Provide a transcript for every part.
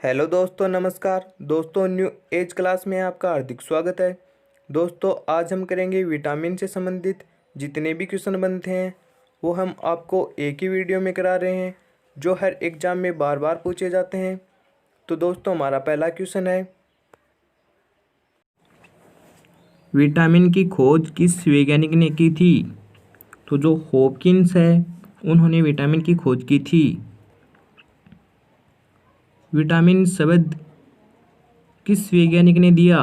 Hello दोस्तों, नमस्कार दोस्तों। न्यू एज क्लास में आपका हार्दिक स्वागत है। दोस्तों, आज हम करेंगे विटामिन से संबंधित जितने भी क्वेश्चन बनते हैं वो हम आपको एक ही वीडियो में करा रहे हैं, जो हर एग्ज़ाम में बार बार पूछे जाते हैं। तो दोस्तों, हमारा पहला क्वेश्चन है, विटामिन की खोज किस वैज्ञानिक ने की थी? तो जो हॉपकिंस है उन्होंने विटामिन की खोज की थी। विटामिन शब्द किस वैज्ञानिक ने दिया?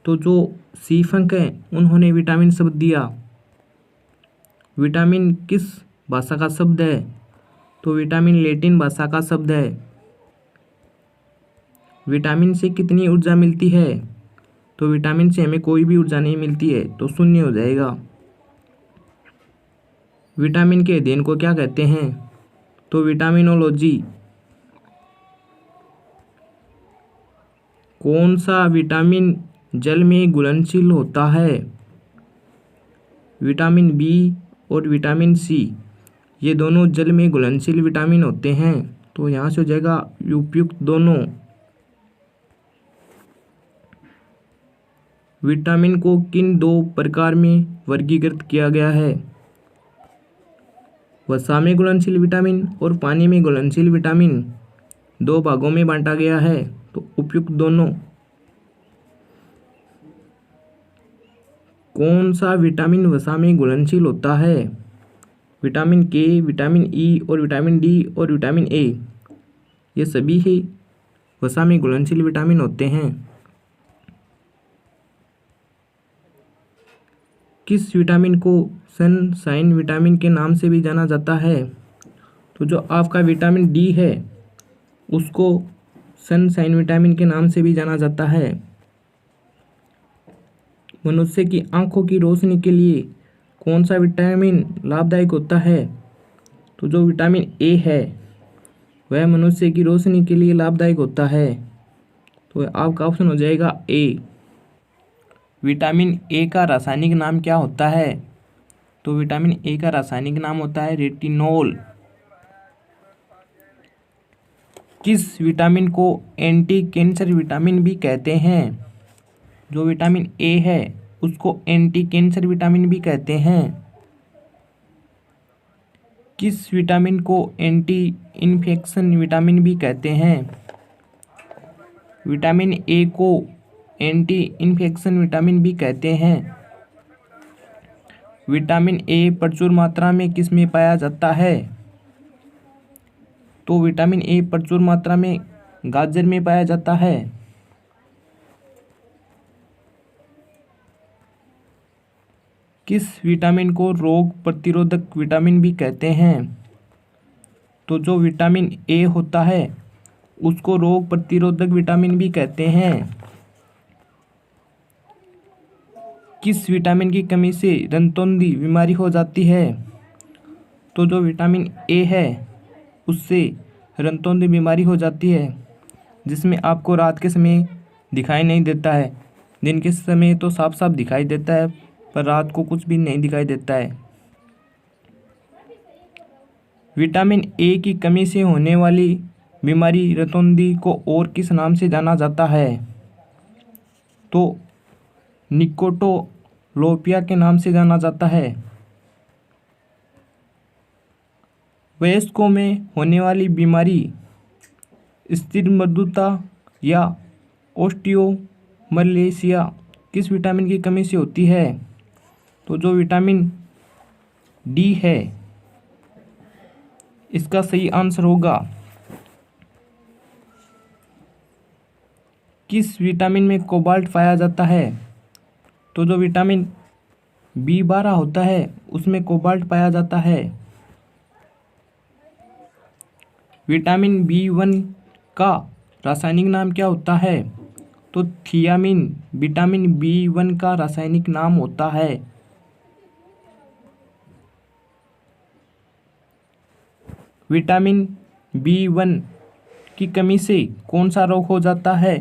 तो जो सीफंक है उन्होंने विटामिन शब्द दिया। विटामिन किस भाषा का शब्द है? तो विटामिन लैटिन भाषा का शब्द है। विटामिन से कितनी ऊर्जा मिलती है? तो विटामिन से हमें कोई भी ऊर्जा नहीं मिलती है, तो शून्य हो जाएगा। विटामिन के अध्ययन को क्या कहते हैं? तो विटामिनोलॉजी। कौन सा विटामिन जल में घुलनशील होता है? विटामिन बी और विटामिन सी, ये दोनों जल में घुलनशील विटामिन होते हैं, तो यहाँ से हो जाएगा उपयुक्त दोनों। विटामिन को किन दो प्रकार में वर्गीकृत किया गया है? वसा में घुलनशील विटामिन और पानी में घुलनशील विटामिन, दो भागों में बांटा गया है, तो उपयुक्त दोनों। कौन सा विटामिन वसा में घुलनशील होता है? विटामिन के, विटामिन ई और विटामिन डी और विटामिन ए, ये सभी ही वसा में घुलनशील विटामिन होते हैं। किस विटामिन को सनशाइन विटामिन के नाम से भी जाना जाता है? तो जो आपका विटामिन डी है उसको सनशाइन विटामिन के नाम से भी जाना जाता है। मनुष्य की आंखों की रोशनी के लिए कौन सा विटामिन लाभदायक होता है? तो जो विटामिन ए है वह मनुष्य की रोशनी के लिए लाभदायक होता है, तो आपका ऑप्शन हो जाएगा ए। विटामिन ए का रासायनिक नाम क्या होता है? तो विटामिन ए का रासायनिक नाम होता है रेटिनॉल। किस विटामिन को एंटी कैंसर विटामिन भी कहते हैं? जो विटामिन ए है उसको एंटी कैंसर विटामिन भी कहते हैं। किस विटामिन को एंटी इन्फेक्शन विटामिन भी कहते हैं? विटामिन ए को एंटी इन्फेक्शन विटामिन भी कहते हैं। विटामिन ए प्रचुर मात्रा में किस में पाया जाता है? तो विटामिन ए प्रचुर मात्रा में गाजर में पाया जाता है। किस विटामिन को रोग प्रतिरोधक विटामिन भी कहते हैं? तो जो विटामिन ए होता है उसको रोग प्रतिरोधक विटामिन भी कहते हैं। किस विटामिन की कमी से रंतोंधी बीमारी हो जाती है? तो जो विटामिन ए है उससे रंतोंधी बीमारी हो जाती है, जिसमें आपको रात के समय दिखाई नहीं देता है। दिन के समय तो साफ साफ दिखाई देता है, पर रात को कुछ भी नहीं दिखाई देता है। विटामिन ए की कमी से होने वाली बीमारी रतौंधी को और किस नाम से जाना जाता है? तो निकोटोलोपिया के नाम से जाना जाता है। वयस्कों में होने वाली बीमारी स्थिर मृदुता या ओस्टियोमलेशिया किस विटामिन की कमी से होती है? तो जो विटामिन डी है इसका सही आंसर होगा। किस विटामिन में कोबाल्ट पाया जाता है? तो जो विटामिन B12 होता है उसमें कोबाल्ट पाया जाता है। विटामिन B1 का रासायनिक नाम क्या होता है? तो थियामिन विटामिन B1 का रासायनिक नाम होता है। विटामिन B1 की कमी से कौन सा रोग हो जाता है?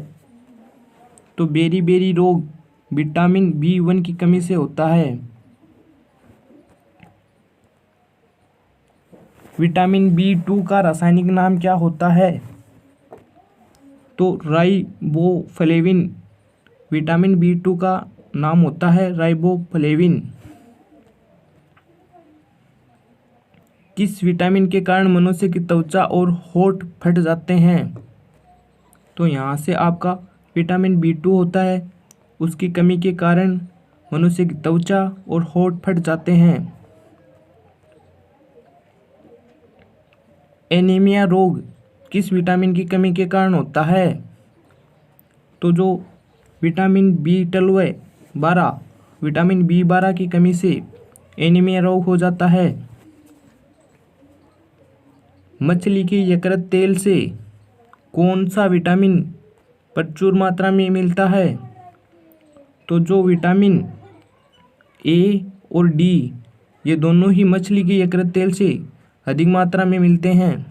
तो बेरी रोग विटामिन B1 की कमी से होता है। विटामिन B2 का रासायनिक नाम क्या होता है? तो राइबोफ्लेविन विटामिन B2 का नाम होता है राइबोफ्लेविन। किस विटामिन के कारण मनुष्य की त्वचा और होंठ फट जाते हैं? तो यहाँ से आपका विटामिन B2 होता है, उसकी कमी के कारण मनुष्य की त्वचा और होंठ फट जाते हैं। एनीमिया रोग किस विटामिन की कमी के कारण होता है? तो जो विटामिन B12 विटामिन B12 की कमी से एनीमिया रोग हो जाता है। मछली के यकृत तेल से कौन सा विटामिन प्रचुर मात्रा में मिलता है? तो जो विटामिन A और D ये दोनों ही मछली के यकृत तेल से अधिक मात्रा में मिलते हैं।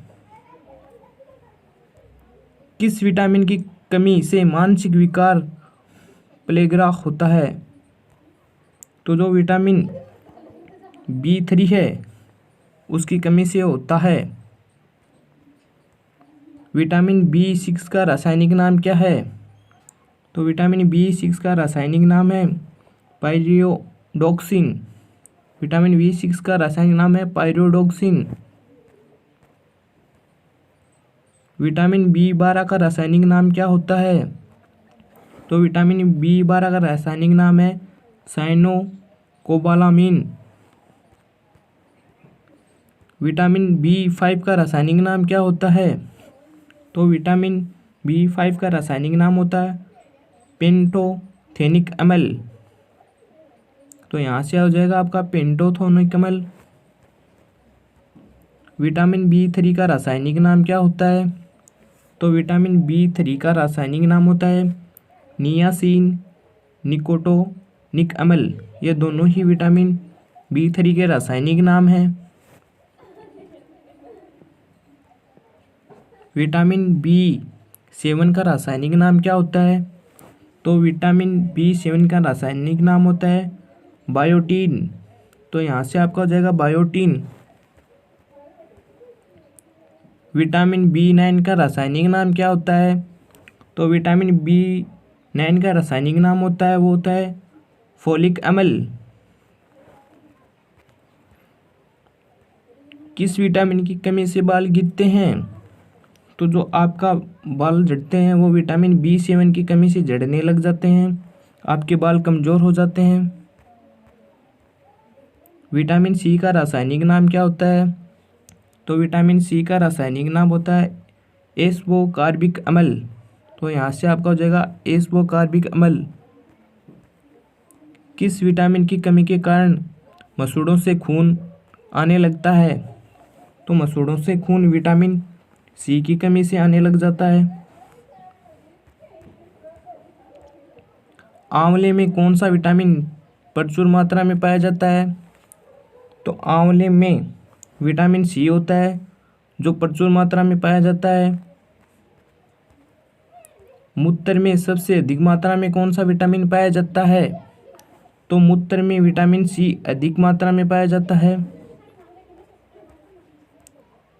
किस विटामिन की कमी से मानसिक विकार प्लेगरा होता है? तो जो विटामिन B3 है उसकी कमी से होता है। विटामिन B6 का रासायनिक नाम क्या है? तो विटामिन B6 का रासायनिक नाम है पायरियोडोक्सिन। विटामिन B6 का रासायनिक नाम है पायरियोडोक्सिन। विटामिन B12 का रासायनिक नाम क्या होता है? तो विटामिन B12 का रासायनिक नाम है साइनोकोबालामिन। विटामिन B5 का रासायनिक नाम क्या होता है? तो विटामिन B5 का रासायनिक नाम होता है पेंटोथेनिक अम्ल। तो यहाँ से हो जाएगा आपका पेंटोथेनिक अम्ल। विटामिन B3 का रासायनिक नाम क्या होता है? तो विटामिन B3 का रासायनिक नाम होता है नियासिन निकोटोनिक अम्ल। ये दोनों ही विटामिन B3 के रासायनिक नाम हैं। विटामिन B7 का रासायनिक नाम क्या होता है? तो विटामिन B7 का रासायनिक नाम होता है बायोटीन। तो यहाँ से आपका हो जाएगा बायोटीन। विटामिन B9 का रासायनिक नाम क्या होता है? तो विटामिन B9 का रासायनिक नाम होता है वो होता है फोलिक अम्ल। किस विटामिन की कमी से बाल गिरते हैं? तो जो आपका बाल झड़ते हैं वो विटामिन B7 की कमी से झड़ने लग जाते हैं, आपके बाल कमज़ोर हो जाते हैं। विटामिन C का रासायनिक नाम क्या होता है? तो विटामिन C का रासायनिक नाम होता है एस्कोर्बिक अम्ल। तो यहाँ से आपका हो जाएगा एस्कोर्बिक अम्ल। किस विटामिन की कमी के कारण मसूड़ों से खून आने लगता है? तो मसूड़ों से खून विटामिन C की कमी से आने लग जाता है। आंवले में कौन सा विटामिन प्रचुर मात्रा में पाया जाता है? तो आंवले में विटामिन C होता है जो प्रचुर मात्रा में पाया जाता है। मूत्र में सबसे अधिक मात्रा में कौन सा विटामिन पाया जाता है? तो मूत्र में विटामिन C अधिक मात्रा में पाया जाता है।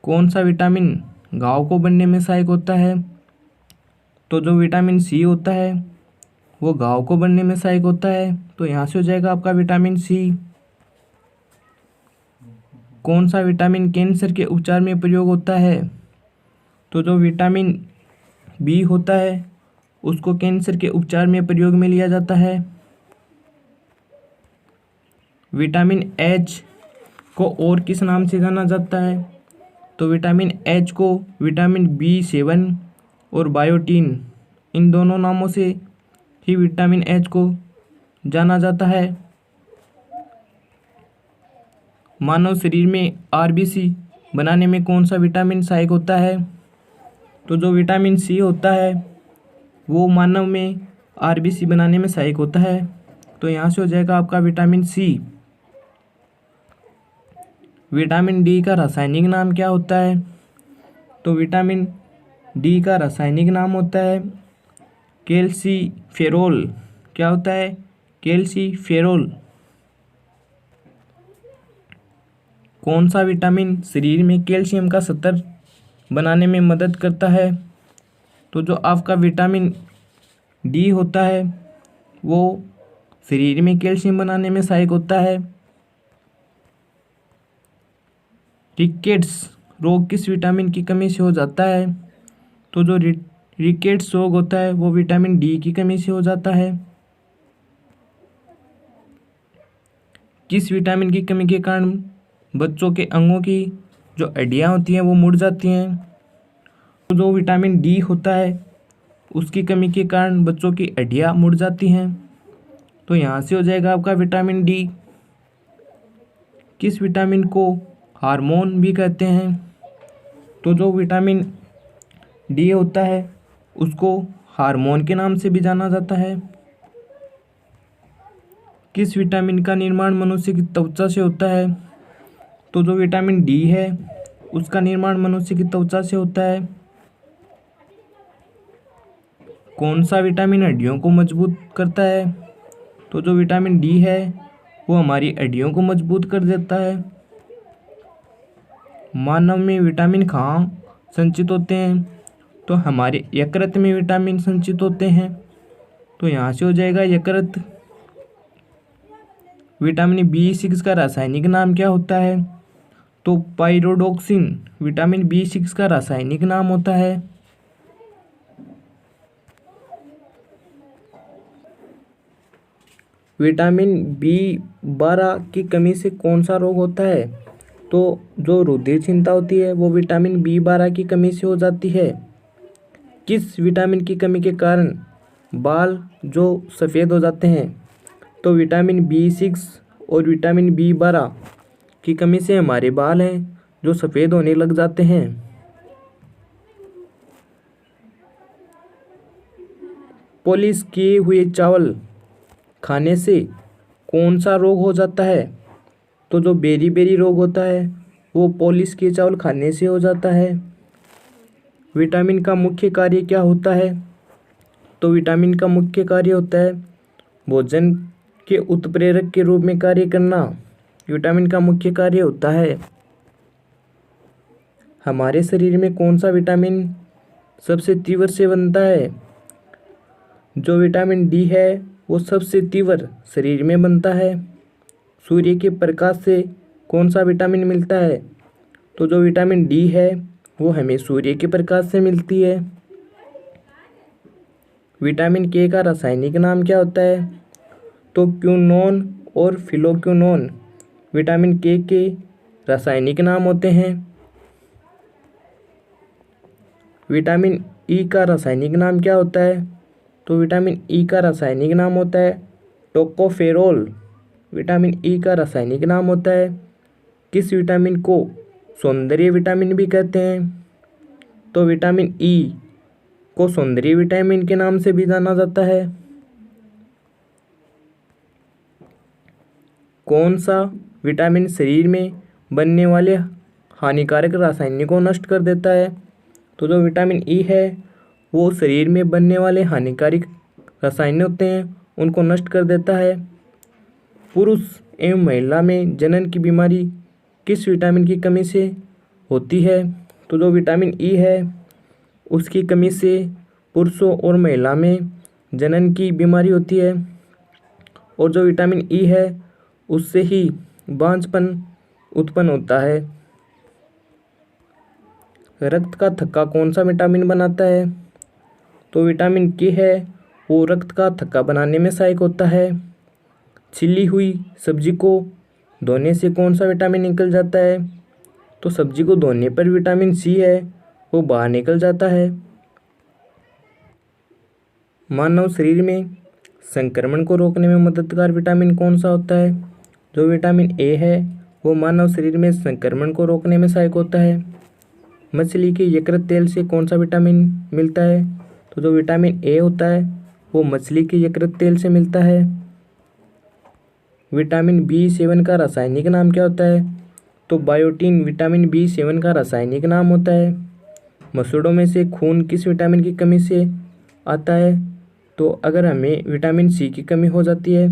कौन सा विटामिन घाव को बनने में सहायक होता है? तो जो विटामिन C होता है वो घाव को बनने में सहायक होता है। तो यहाँ से हो जाएगा आपका विटामिन C। कौन सा विटामिन कैंसर के उपचार में प्रयोग होता है? तो जो विटामिन B होता है उसको कैंसर के उपचार में प्रयोग में लिया जाता है। विटामिन H को और किस नाम से जाना जाता है? तो विटामिन H को विटामिन B7 और बायोटीन इन दोनों नामों से ही विटामिन H को जाना जाता है। मानव शरीर में RBC बनाने में कौन सा विटामिन सहायक होता है? तो जो विटामिन C होता है वो मानव में RBC बनाने में सहायक होता है। तो यहाँ से हो जाएगा आपका विटामिन C। विटामिन D का रासायनिक नाम क्या होता है? तो विटामिन D का रासायनिक नाम होता है कैल्सीफेरोल। क्या होता है? कैल्सीफेरोल। कौन सा विटामिन शरीर में कैल्शियम का स्तर बनाने में मदद करता है? तो जो आपका विटामिन डी होता है वो शरीर में कैल्शियम बनाने में सहायक होता है। रिकेट्स रोग किस विटामिन की कमी से हो जाता है? तो जो रिकेट्स रोग होता है वो विटामिन डी की कमी से हो जाता है। किस विटामिन की कमी के कारण बच्चों के अंगों की जो हड्डियाँ होती हैं वो मुड़ जाती हैं? तो जो विटामिन डी होता है उसकी कमी के कारण बच्चों की हड्डियाँ मुड़ जाती हैं। तो यहाँ से हो जाएगा आपका विटामिन डी। किस विटामिन को हार्मोन भी कहते हैं? तो जो विटामिन डी होता है उसको हार्मोन के नाम से भी जाना जाता है। किस विटामिन का निर्माण मनुष्य की त्वचा से होता है? तो जो विटामिन डी है उसका निर्माण मनुष्य की त्वचा से होता है। कौन सा विटामिन हड्डियों को मजबूत करता है? तो जो विटामिन डी है वो हमारी हड्डियों को मजबूत कर देता है। मानव में विटामिन कहाँ संचित होते हैं? तो हमारे यकृत में विटामिन संचित होते हैं। तो यहाँ से हो जाएगा यकृत। विटामिन B6 का रासायनिक नाम क्या होता है? तो पाइरोडोक्सिन विटामिन B6 का रासायनिक नाम होता है। विटामिन B12 की कमी से कौन सा रोग होता है? तो जो रुधिरहीनता होती है वो विटामिन B12 की कमी से हो जाती है। किस विटामिन की कमी के कारण बाल जो सफ़ेद हो जाते हैं? तो विटामिन B6 और विटामिन B12 की कमी से हमारे बाल हैं जो सफ़ेद होने लग जाते हैं। पॉलिश किए हुए चावल खाने से कौन सा रोग हो जाता है? तो जो बेरी रोग होता है वो पॉलिश किए चावल खाने से हो जाता है। विटामिन का मुख्य कार्य क्या होता है? तो विटामिन का मुख्य कार्य होता है भोजन के उत्प्रेरक के रूप में कार्य करना। विटामिन का मुख्य कार्य होता है। हमारे शरीर में कौन सा विटामिन सबसे तीव्र से बनता है? जो विटामिन डी है वो सबसे तीव्र शरीर में बनता है। सूर्य के प्रकाश से कौन सा विटामिन मिलता है? तो जो विटामिन डी है वो हमें सूर्य के प्रकाश से मिलती है। विटामिन के का रासायनिक नाम क्या होता है? तो क्विनोन और फिलोक्विनोन विटामिन के रासायनिक नाम होते हैं। विटामिन ई का रासायनिक नाम क्या होता है? तो विटामिन ई का रासायनिक नाम होता है टोकोफेरोल। विटामिन ई का रासायनिक नाम होता है। किस विटामिन को सौंदर्य विटामिन भी कहते हैं? तो विटामिन ई को सौंदर्य विटामिन के नाम से भी जाना जाता है। कौन सा विटामिन शरीर में बनने वाले हानिकारक रासायनिक को नष्ट कर देता है? तो जो विटामिन ई है वो शरीर में बनने वाले हानिकारक रसायन होते हैं उनको नष्ट कर देता है। पुरुष एवं महिला में जनन की बीमारी किस विटामिन की कमी से होती है? तो जो विटामिन ई है उसकी कमी से पुरुषों और महिला में जनन की बीमारी होती है। और जो विटामिन ई है उससे ही बांझपन उत्पन्न होता है। रक्त का थक्का कौन सा विटामिन बनाता है? तो विटामिन के है वो रक्त का थक्का बनाने में सहायक होता है। छिली हुई सब्जी को धोने से कौन सा विटामिन निकल जाता है? तो सब्जी को धोने पर विटामिन सी है वो बाहर निकल जाता है। मानव शरीर में संक्रमण को रोकने में मददगार विटामिन कौन सा होता है? जो विटामिन ए है वो मानव शरीर में संक्रमण को रोकने में सहायक होता है। मछली के यकृत तेल से कौन सा विटामिन मिलता है? तो जो विटामिन ए होता है वो मछली के यकृत तेल से मिलता है। विटामिन B7 का रासायनिक नाम क्या होता है? तो बायोटीन विटामिन B7 का रासायनिक नाम होता है। मसूड़ों में से खून किस विटामिन की कमी से आता है? तो अगर हमें विटामिन सी की कमी हो जाती है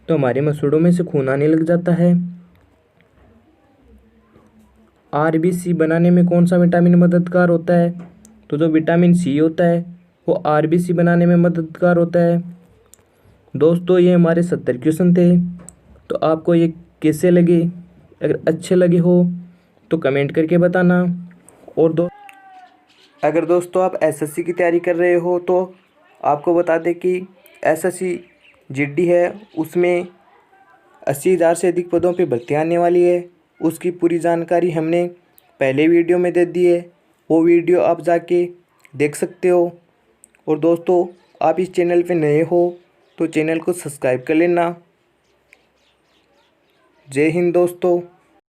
तो हमारे मसूड़ों में से खून आने लग जाता है। RBC बनाने में कौन सा विटामिन मददगार होता है? तो जो विटामिन सी होता है वो आरबीसी बनाने में मददगार होता है। दोस्तों ये हमारे 70 क्वेश्चन थे। तो आपको ये कैसे लगे? अगर अच्छे लगे हो तो कमेंट करके बताना। और अगर दोस्तों आप एसएससी की तैयारी कर रहे हो तो आपको बता दें कि एसएससी जीडी है, उसमें 80,000 से अधिक पदों पे भर्ती आने वाली है। उसकी पूरी जानकारी हमने पहले वीडियो में दे दी है, वो वीडियो आप जाके देख सकते हो। और दोस्तों आप इस चैनल पे नए हो तो चैनल को सब्सक्राइब कर लेना। जय हिंद दोस्तों।